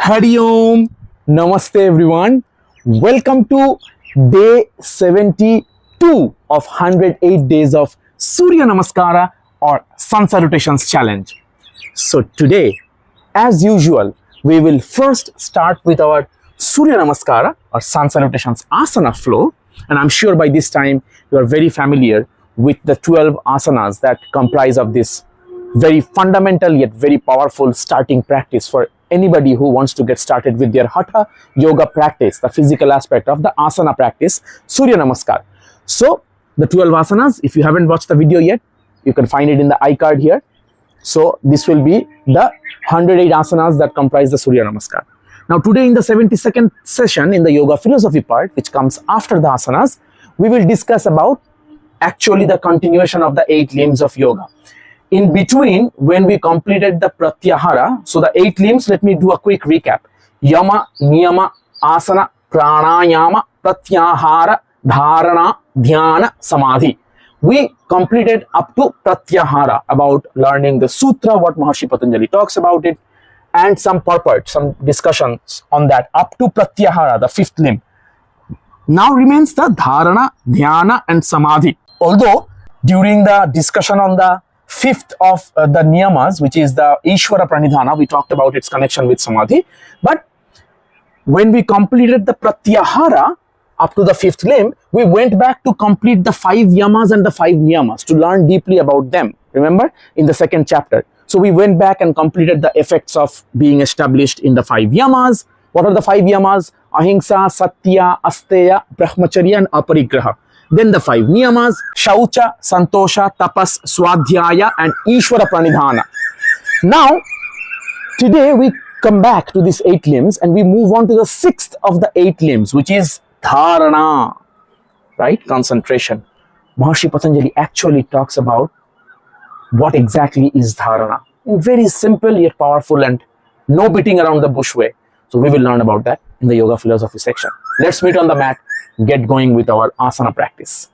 Hari Om, Namaste everyone. Welcome to day 72 of 108 days of Surya Namaskara or Sun Salutations Challenge. So today, as usual, we will first start with our Surya Namaskara or Sun Salutations Asana flow. And I'm sure by this time you are very familiar with the 12 asanas that comprise of this very fundamental yet very powerful starting practice for anybody who wants to get started with their Hatha yoga practice, the physical aspect of the asana practice, Surya Namaskar. So the 12 asanas, if you haven't watched the video yet, you can find it in the iCard here. So this will be the 108 asanas that comprise the Surya Namaskar. Now today in the 72nd session in the yoga philosophy part, which comes after the asanas, we will discuss about actually the continuation of the 8 limbs of yoga. In between, when we completed the pratyahara, so the 8 limbs, let me do a quick recap. Yama, Niyama, Asana, Pranayama, Pratyahara, Dharana, Dhyana, Samadhi. We completed up to pratyahara, about learning the sutra, what Maharishi Patanjali talks about it, and some purport, some discussions on that up to pratyahara, the 5th limb. Now remains the Dharana, Dhyana and Samadhi. Although during the discussion on the 5th of the niyamas, which is the Ishvara Pranidhana, we talked about its connection with Samadhi. But when we completed the Pratyahara up to the 5th limb, we went back to complete the 5 yamas and the 5 niyamas to learn deeply about them. Remember in the 2nd chapter. So we went back and completed the effects of being established in the 5 yamas. What are the 5 yamas? Ahimsa, Satya, Asteya, Brahmacharya and Aparigraha. Then the 5 niyamas, Shaucha, Santosha, Tapas, Swadhyaya and Ishvara Pranidhana. Now, today we come back to these 8 limbs and we move on to the 6th of the 8 limbs, which is Dharana, right? Concentration. Maharishi Patanjali actually talks about what exactly is Dharana in very simple yet powerful and no beating around the bush way. So we will learn about that in the yoga philosophy section. Let's meet on the mat, get going with our asana practice.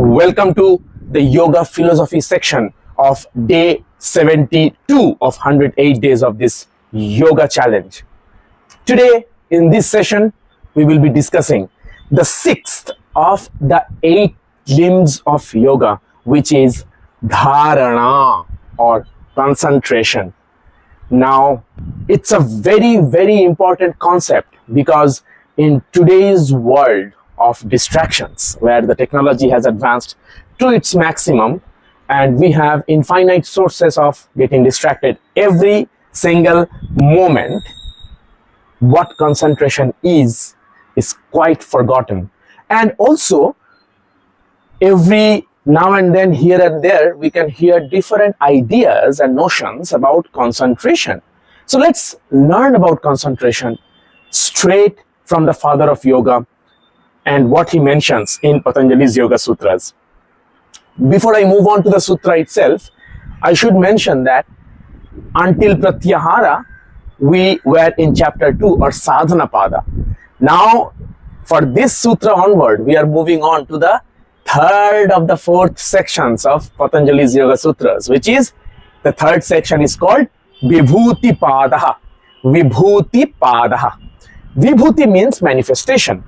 Welcome to the Yoga Philosophy section of day 72 of 108 days of this Yoga Challenge. Today, in this session, we will be discussing the sixth of the 8 limbs of Yoga, which is Dharana or concentration. Now, it's a very, very important concept because in today's world of distractions, where the technology has advanced to its maximum and we have infinite sources of getting distracted every single moment, what concentration is quite forgotten. And also, every now and then, here and there, we can hear different ideas and notions about concentration. So let's learn about concentration straight from the father of yoga and what he mentions in Patanjali's Yoga Sutras. Before I move on to the sutra itself, I should mention that until Pratyahara, we were in chapter 2 or Sadhana Pada. Now, for this sutra onward, we are moving on to the third of the 4th sections of Patanjali's Yoga Sutras, which is the third section is called Vibhuti Padaha. Vibhuti Padaha. Vibhuti means manifestation,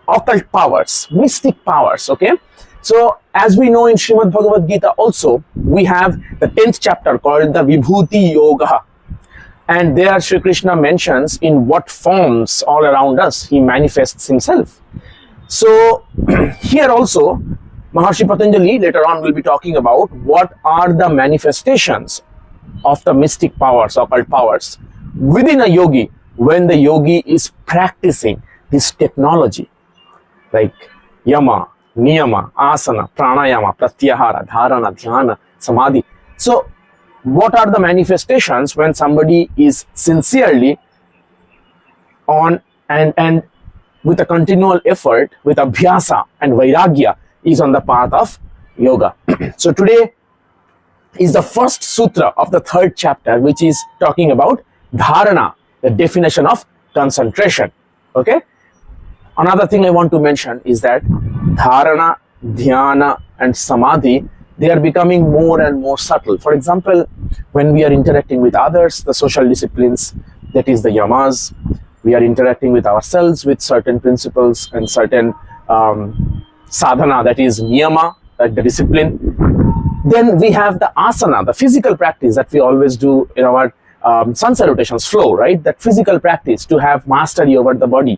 occult powers, mystic powers, okay? So, as we know in Srimad Bhagavad Gita also, we have the 10th chapter called the Vibhuti Yoga. And there Sri Krishna mentions in what forms all around us he manifests himself. So, here also, Maharshi Patanjali later on will be talking about what are the manifestations of the mystic powers, occult powers within a yogi when the yogi is practicing this technology like yama, niyama, asana, pranayama, pratyahara, dharana, dhyana, samadhi. So, what are the manifestations when somebody is sincerely on and with a continual effort, with abhyasa and vairagya, is on the path of yoga. So today is the first sutra of the 3rd chapter, which is talking about dharana, the definition of concentration. Okay. Another thing I want to mention is that dharana, dhyana and samadhi, they are becoming more and more subtle. For example, when we are interacting with others, the social disciplines, that is the yamas, we are interacting with ourselves with certain principles and certain sadhana, that is niyama, like the discipline. Then we have the asana, the physical practice that we always do in our sun salutations flow, right? That physical practice to have mastery over the body.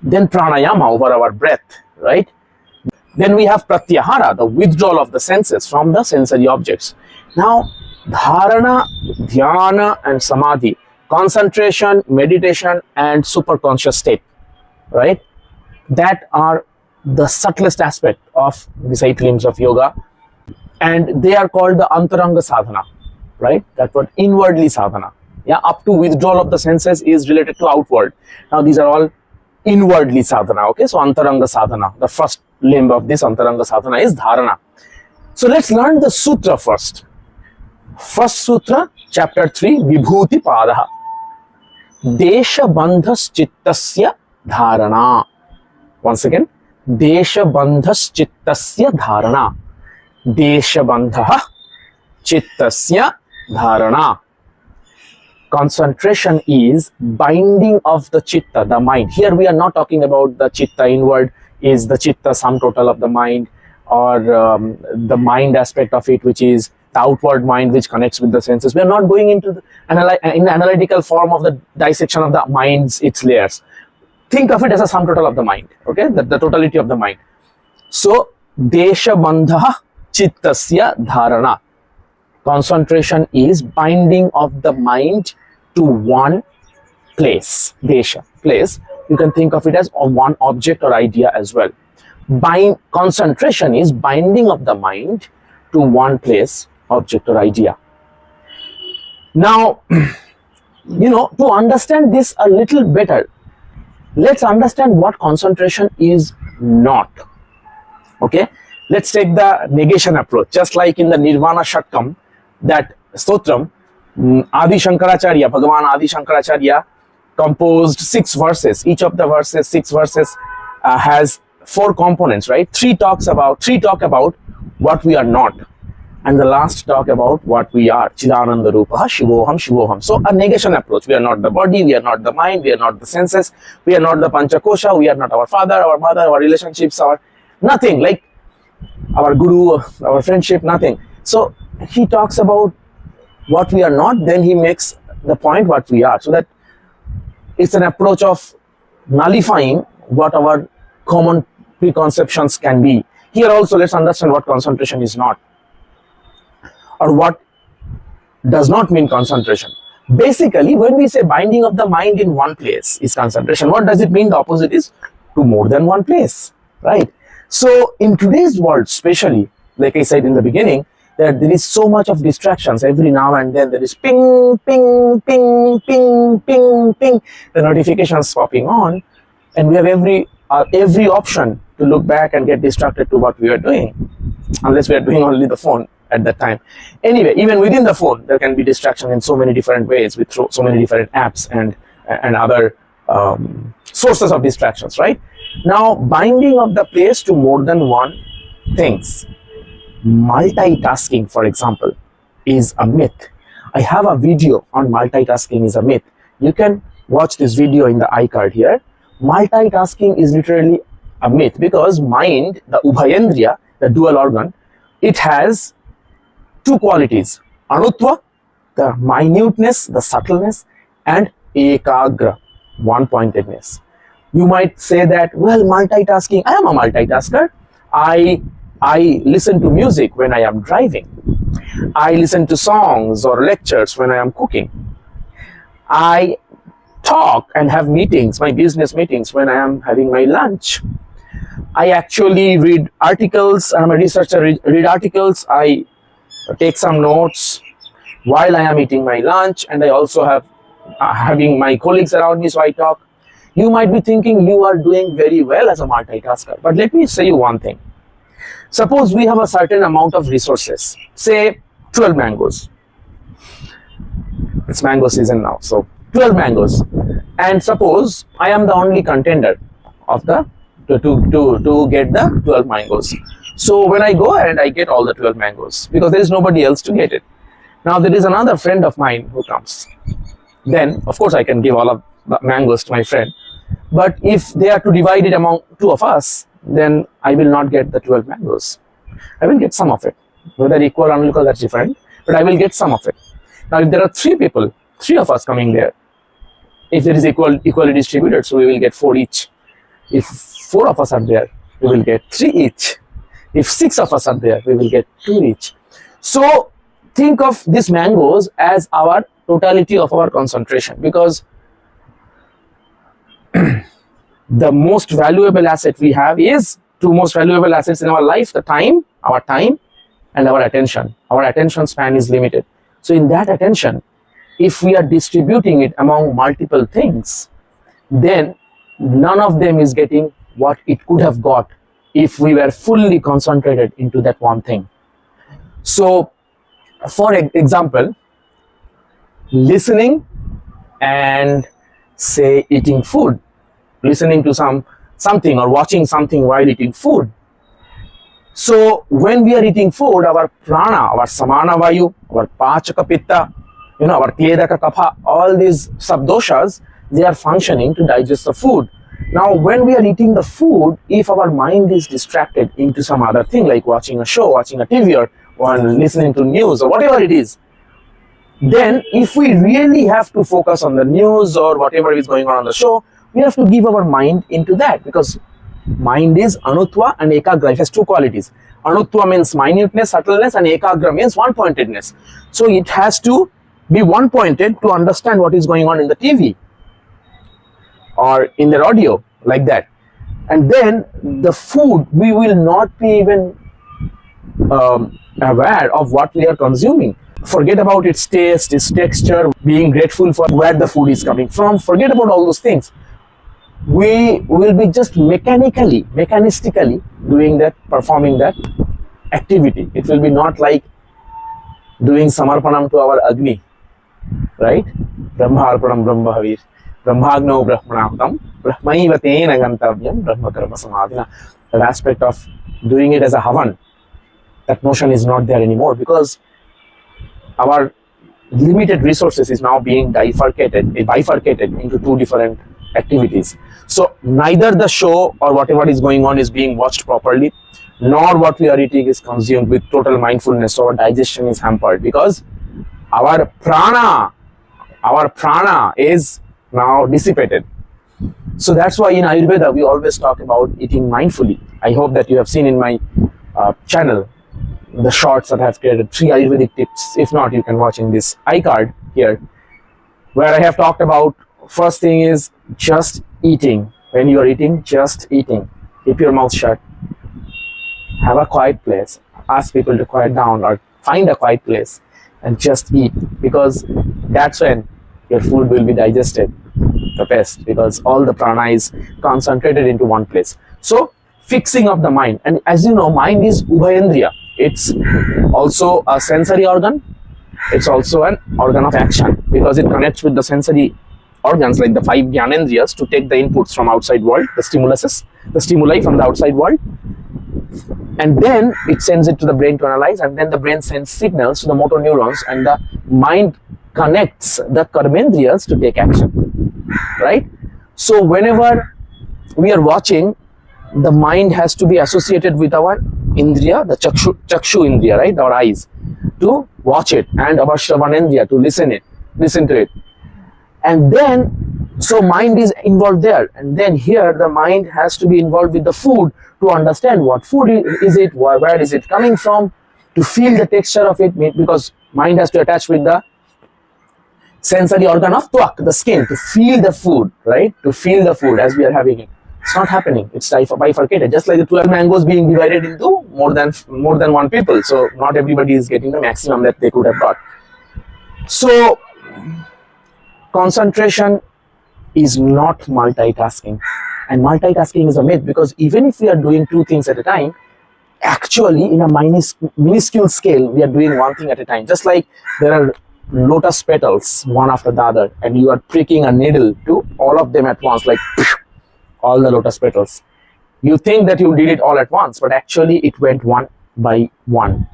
Then pranayama, over our breath, right? Then we have pratyahara, the withdrawal of the senses from the sensory objects. Now, dharana, dhyana and samadhi, concentration, meditation and superconscious state, right? That are the subtlest aspect of these 8 limbs of yoga, and they are called the antaranga sadhana, right? That word inwardly sadhana. Yeah, up to withdrawal of the senses is related to outward. Now these are all inwardly sadhana, okay? So antaranga sadhana, the first limb of this antaranga sadhana is dharana. So let's learn the sutra first. First sutra, chapter 3, Vibhuti Padaha. Deśa-bandhaś cittasya dharana. Once again, deśa-bandhaś cittasya dharana. Deśa-bandhaः cittasya dharana. Concentration is binding of the chitta, the mind. Here we are not talking about the chitta inward, is the chitta sum total of the mind, or the mind aspect of it, which is the outward mind which connects with the senses. We are not going into the analytical form of the dissection of the mind's its layers. Think of it as a sum total of the mind, okay? The totality of the mind. So, deśa-bandhaः cittasya dharana. Concentration is binding of the mind to one place. Desha, place. You can think of it as one object or idea as well. Concentration is binding of the mind to one place, object or idea. Now, to understand this a little better, let's understand what concentration is not. Okay, let's take the negation approach. Just like in the Nirvana Shatkam, that stotram, Adi Shankaracharya, Bhagavan Adi Shankaracharya composed 6 verses. Each of the verses, 6 verses, has four components, right? Three talk about what we are not, and the last talk about what we are. Chidananda Rupaha, Shivoham, Shivoham. So a negation approach. We are not the body, we are not the mind, we are not the senses, we are not the Panchakosha, we are not our father, our mother, our relationships, our nothing, like our guru, our friendship, nothing. So he talks about what we are not, then he makes the point what we are. So that it's an approach of nullifying what our common preconceptions can be. Here also, let's understand what concentration is not, or what does not mean concentration. Basically, when we say binding of the mind in one place is concentration, what does it mean? The opposite is to more than one place, right? So in today's world, especially, like I said in the beginning, that there is so much of distractions. Every now and then there is ping, ping, ping, ping, ping, ping, the notifications popping on, and we have every option to look back and get distracted to what we are doing, unless we are doing only the phone at that time. Anyway, even within the phone, there can be distraction in so many different ways with so many different apps and other sources of distractions, right? Now, binding of the place to more than one things. Multitasking, for example, is a myth. I have a video on multitasking is a myth. You can watch this video in the iCard here. Multitasking is literally a myth because mind, the Ubhayendriya, the dual organ, it has two qualities: Anutva, the minuteness, the subtleness, and Ekagra, one-pointedness. You might say that, well, multitasking, I am a multitasker. I listen to music when I am driving. I listen to songs or lectures when I am cooking. I talk and have meetings, my business meetings, when I am having my lunch. I actually read articles. I'm a researcher, read articles. I take some notes while I am eating my lunch, and I also have having my colleagues around me, so I talk. You might be thinking you are doing very well as a multitasker, but let me say you one thing. Suppose we have a certain amount of resources, say 12 mangoes. It's mango season now, so 12 mangoes. And suppose I am the only contender of the to get the 12 mangoes. So when I go and I get all the 12 mangoes, because there is nobody else to get it. Now there is another friend of mine who comes. Then, of course, I can give all of the mangoes to my friend. But if they are to divide it among two of us, then I will not get the 12 mangoes. I will get some of it. Whether equal or unequal, that's different. But I will get some of it. Now, if there are three people, three of us coming there, if there is equally distributed, so we will get 4 each. If 4 of us are there, we will get 3 each. If 6 of us are there, we will get 2 each. So think of these mangoes as our totality of our concentration, because the most valuable asset we have is two most valuable assets in our life: our time and our attention. Our attention span is limited. So in that attention, if we are distributing it among multiple things, then none of them is getting what it could have got if we were fully concentrated into that one thing. So for example, listening and say eating food, listening to something or watching something while eating food. So when we are eating food, our prana, our samana vayu, our pachaka pitta, our kledaka kapha, all these subdoshas, they are functioning to digest the food. Now when we are eating the food, if our mind is distracted into some other thing, like watching a show, watching a TV, or listening to news or whatever it is, then if we really have to focus on the news or whatever is going on the show, we have to give our mind into that, because mind is anutva and ekagra. It has two qualities. Anutva means minuteness, subtleness, and ekagra means one-pointedness. So it has to be one-pointed to understand what is going on in the TV or in the audio, like that. And then the food, we will not be even aware of what we are consuming. Forget about its taste, its texture, being grateful for where the food is coming from. Forget about all those things. We will be just mechanistically doing that, performing that activity. It will be not like doing samarpanam to our Agni, right? Brahma Arpanam Brahma Havir. Brahmagno Brahmanahtam, Brahmaiva Tena Gantavyam, Brahmakarma Samadhina. That aspect of doing it as a havan, that notion is not there anymore, because our limited resources is now being bifurcated into two different activities. So neither the show or whatever is going on is being watched properly, nor what we are eating is consumed with total mindfulness. So our digestion is hampered because our prana is now dissipated. So that's why in Ayurveda we always talk about eating mindfully. I hope that you have seen in my channel the shorts that I have created, 3 Ayurvedic tips. If not, you can watch in this iCard here, where I have talked about, first thing is just eating. When you are eating, just eating. Keep your mouth shut. Have a quiet place. Ask people to quiet down or find a quiet place and just eat, because that's when your food will be digested the best, because all the prana is concentrated into one place. So fixing of the mind, and as you know, mind is ubhayendriya. It's also a sensory organ. It's also an organ of action, because it connects with the sensory organs like the 5 Jnanendriyas to take the inputs from outside world, the stimuli from the outside world, and then it sends it to the brain to analyze, and then the brain sends signals to the motor neurons, and the mind connects the karmendriyas to take action, right? So whenever we are watching, the mind has to be associated with our indriya, the chakshu indriya, right, our eyes, to watch it, and our shravanendriya to listen to it. And then, so mind is involved there, and then here the mind has to be involved with the food to understand what food is it, where is it coming from, to feel the texture of it, because mind has to attach with the sensory organ of twak, the skin, to feel the food, right, to feel the food as we are having it. It's not happening. It's bifurcated, just like the 12 mangoes being divided into more than one people. So not everybody is getting the maximum that they could have got. So concentration is not multitasking, and multitasking is a myth, because even if we are doing 2 things at a time, actually in a minuscule scale we are doing 1 thing at a time. Just like there are lotus petals one after the other, and you are pricking a needle to all of them at once, like all the lotus petals. You think that you did it all at once, but actually it went one by one.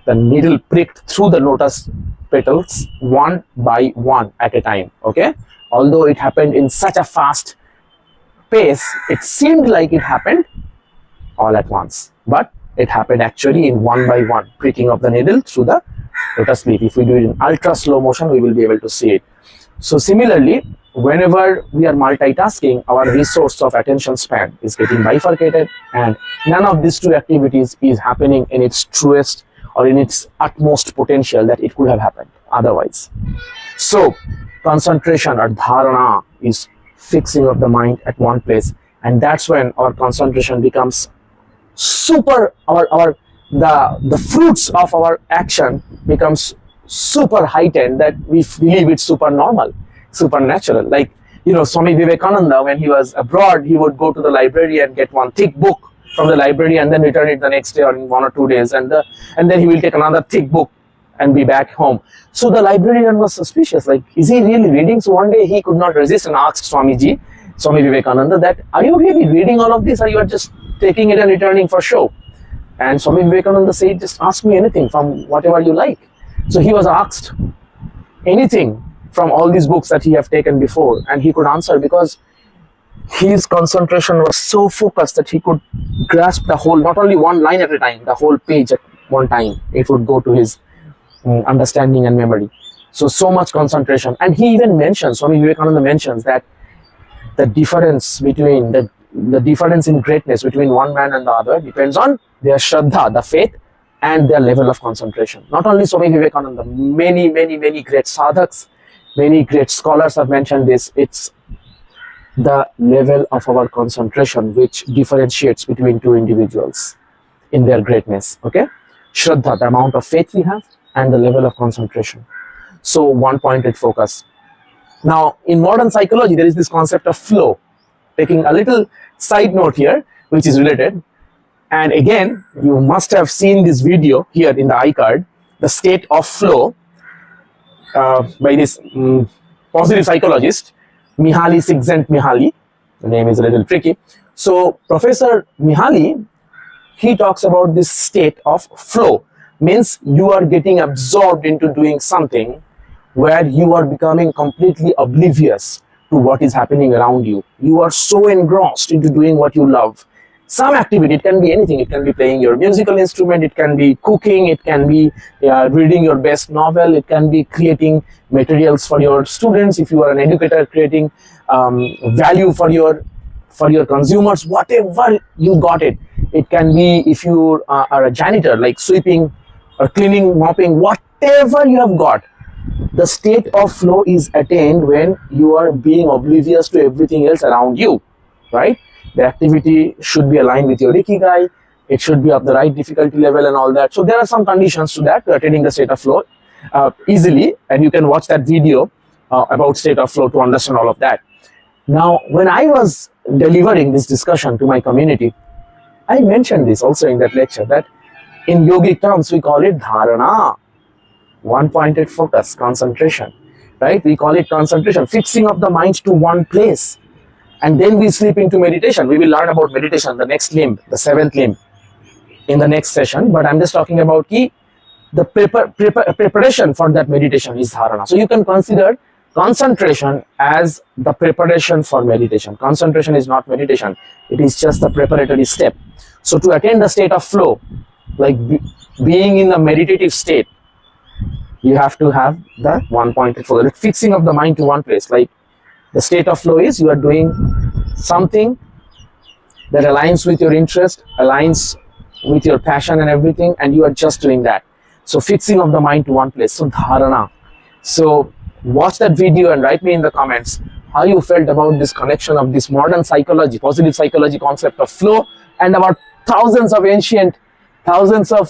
The needle pricked through the lotus petals one by one at a time, okay? Although it happened in such a fast pace, it seemed like it happened all at once, but it happened actually in one by one, pricking of the needle through the lotus leaf. If we do it in ultra slow motion, we will be able to see it. So similarly, whenever we are multitasking, our resource of attention span is getting bifurcated, and none of these 2 activities is happening in its truest or in its utmost potential that it could have happened otherwise. So concentration or dharana is fixing of the mind at one place, and that's when our concentration becomes super, the fruits of our action becomes super heightened, that we believe it's super normal, supernatural. Like, you know, Swami Vivekananda, when he was abroad, he would go to the library and get one thick book from the library and then return it the next day or in 1 or 2 days, and then he will take another thick book and be back home. So the librarian was suspicious, like, is he really reading? So one day he could not resist and asked Swami Vivekananda, that are you really reading all of this, or you are just taking it and returning for show? And Swami Vivekananda said, just ask me anything from whatever you like. So he was asked anything from all these books that he have taken before, and he could answer, because his concentration was so focused that he could grasp the whole, not only one line at a time, the whole page at one time. It would go to his understanding and memory. So much concentration. And he even mentions, Swami Vivekananda mentions, that the difference between the difference in greatness between one man and the other depends on their shraddha, the faith, and their level of concentration. Not only Swami Vivekananda, many great sadhaks, many great scholars have mentioned this. It's the level of our concentration which differentiates between 2 individuals in their greatness, okay? Shraddha, the amount of faith we have, and the level of concentration. So one-pointed focus. Now, in modern psychology, there is this concept of flow. Taking a little side note here, which is related. And again, you must have seen this video here in the iCard, the state of flow, by this positive psychologist, Mihaly Csikszentmihalyi. The name is a little tricky. So Professor Mihaly, he talks about this state of flow. Means you are getting absorbed into doing something where you are becoming completely oblivious to what is happening around you. You are so engrossed into doing what you love. Some activity, it can be anything. It can be playing your musical instrument, it can be cooking, it can be reading your best novel, it can be creating materials for your students. If you are an educator, creating value for your consumers, whatever you got it. It can be if you are a janitor, like sweeping or cleaning, mopping, whatever you have got. The state of flow is attained when you are being oblivious to everything else around you, right? The activity should be aligned with your ikigai. It should be of the right difficulty level and all that. So there are some conditions to that, to attaining the state of flow easily. And you can watch that video about state of flow to understand all of that. Now, when I was delivering this discussion to my community, I mentioned this also in that lecture, that in yogic terms, we call it Dhāraṇā, one-pointed focus, concentration, right? We call it concentration, fixing of the mind to one place. And then we slip into meditation. We will learn about meditation, the next limb, the seventh limb, in the next session. But I'm just talking about the preparation for that meditation is Dharana. So you can consider concentration as the preparation for meditation. Concentration is not meditation. It is just the preparatory step. So to attain the state of flow, like being in the meditative state, you have to have the one-pointed focus, fixing of the mind to one place. Like the state of flow is you are doing something that aligns with your interest, aligns with your passion and everything, and you are just doing that. So fixing of the mind to one place. So Dharana. So watch that video and write me in the comments how you felt about this connection of this modern psychology, positive psychology concept of flow, and about thousands of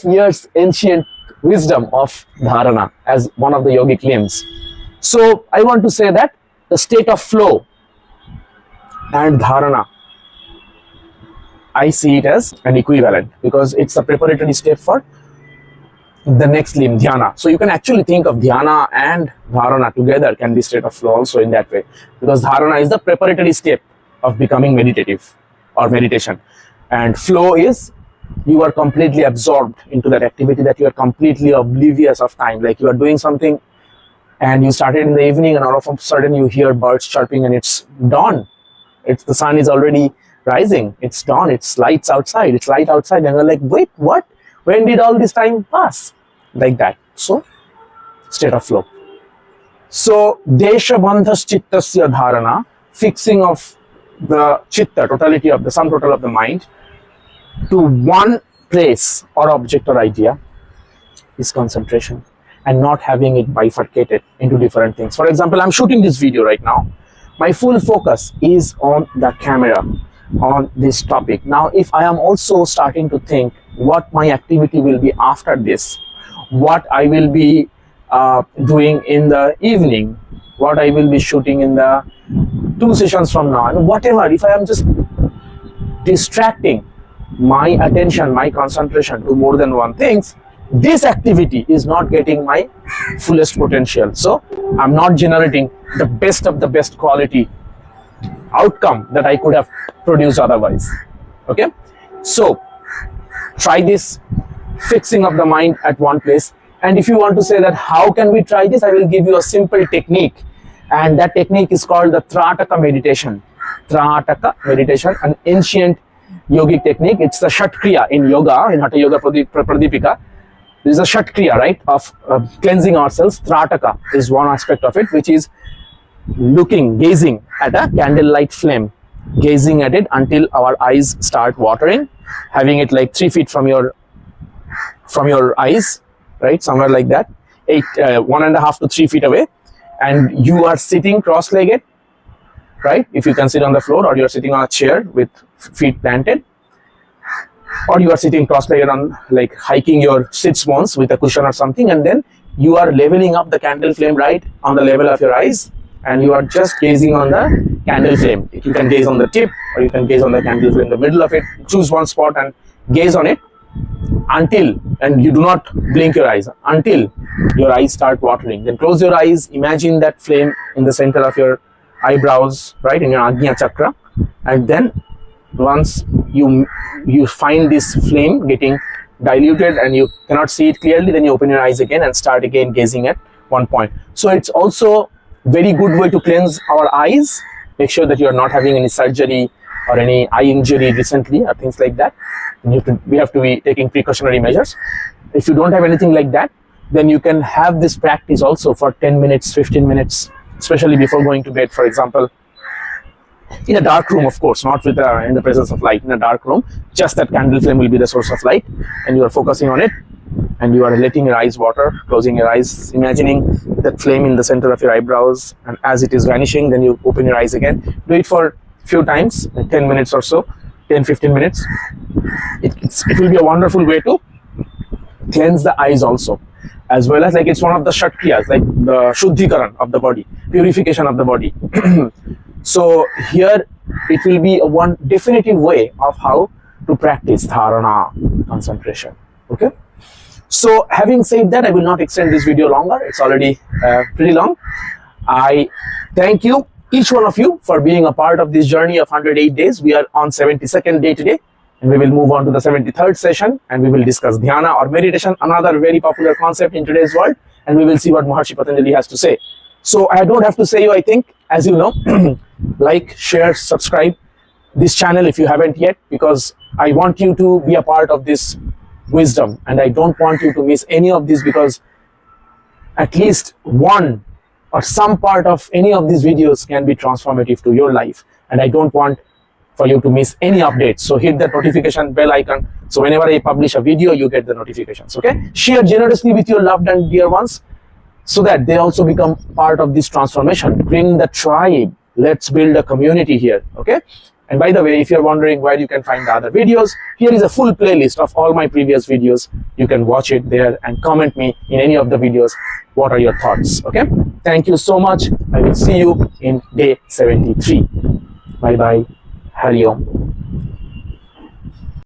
years ancient wisdom of Dharana as one of the yogic limbs. So I want to say that the state of flow and Dharana, I see it as an equivalent because it's a preparatory step for the next limb, Dhyana. So you can actually think of Dhyana and Dharana together can be state of flow also in that way, because Dharana is the preparatory step of becoming meditative or meditation, and flow is you are completely absorbed into that activity, that you are completely oblivious of time. Like you are doing something and you started in the evening and all of a sudden you hear birds chirping and it's dawn. The sun is already rising. It's dawn. It's lights outside. It's light outside. And you're like, wait, what? When did all this time pass? Like that. So, state of flow. So, deśa-bandhaś cittasya dharana, fixing of the chitta, totality of the sum total of the mind, to one place or object or idea is concentration, and not having it bifurcated into different things. For example, I'm shooting this video right now. My full focus is on the camera, on this topic. Now, if I am also starting to think what my activity will be after this, what I will be doing in the evening, what I will be shooting in the 2 sessions from now, and whatever, if I am just distracting my attention, my concentration to more than one things, this activity is not getting my fullest potential. So I'm not generating the best of the best quality outcome that I could have produced otherwise. Okay, so try this fixing of the mind at one place. And if you want to say that how can we try this, I will give you a simple technique, and that technique is called the Trāṭaka meditation. Trāṭaka meditation, an ancient yogic technique. It's the Shatkriya in yoga, in Hatha Yoga Pradipika. This is a Shatkriya, right, of cleansing ourselves. Trāṭaka is one aspect of it, which is gazing at a candlelight flame, gazing at it until our eyes start watering, having it like 3 feet from your eyes, right, somewhere like that, 1.5 to 3 feet away, and you are sitting cross-legged, right? If you can sit on the floor, or you are sitting on a chair with feet planted, or you are sitting cross-legged on, like, hiking your sits bones with a cushion or something, and then you are leveling up the candle flame right on the level of your eyes, and you are just gazing on the candle flame. You can gaze on the tip, or you can gaze on the candle flame in the middle of it. Choose one spot and gaze on it until, and you do not blink your eyes until your eyes start watering. Then close your eyes, imagine that flame in the center of your eyebrows, right, in your Ajna chakra. And then once you find this flame getting diluted and you cannot see it clearly, then you open your eyes again and start again gazing at one point. So it's also very good way to cleanse our eyes. Make sure that you are not having any surgery or any eye injury recently or things like that. We have to be taking precautionary measures. If you don't have anything like that, then you can have this practice also for 10 minutes, 15 minutes, especially before going to bed, for example, in a dark room, of course, not with in the presence of light. In a dark room, just that candle flame will be the source of light, and you are focusing on it, and you are letting your eyes water, closing your eyes, imagining that flame in the center of your eyebrows, and as it is vanishing, then you open your eyes again. Do it for a few times, like 10 minutes or so, 10-15 minutes. It will be a wonderful way to cleanse the eyes also, as well as, like, it's one of the Shatkriyas, like the Shuddhikaran of the body, purification of the body. So here it will be a one definitive way of how to practice Dharana, concentration. Okay. So having said that, I will not extend this video longer. It's already pretty long. I thank you, each one of you, for being a part of this journey of 108 days. We are on 72nd day today, and we will move on to the 73rd session, and we will discuss Dhyana or meditation, another very popular concept in today's world, and we will see what Maharishi Patanjali has to say. So I don't have to say you, I think, as you know, like, share, subscribe this channel if you haven't yet, because I want you to be a part of this wisdom, and I don't want you to miss any of this, because at least one or some part of any of these videos can be transformative to your life, and I don't want for you to miss any updates. So hit that notification bell icon, so whenever I publish a video, you get the notifications. Okay, share generously with your loved and dear ones, so that they also become part of this transformation. Bring the tribe. Let's build a community here. Okay. And by the way, if you're wondering where you can find the other videos, here is a full playlist of all my previous videos. You can watch it there and comment me in any of the videos. What are your thoughts? Okay. Thank you so much. I will see you in day 73. Bye bye. Hari Om.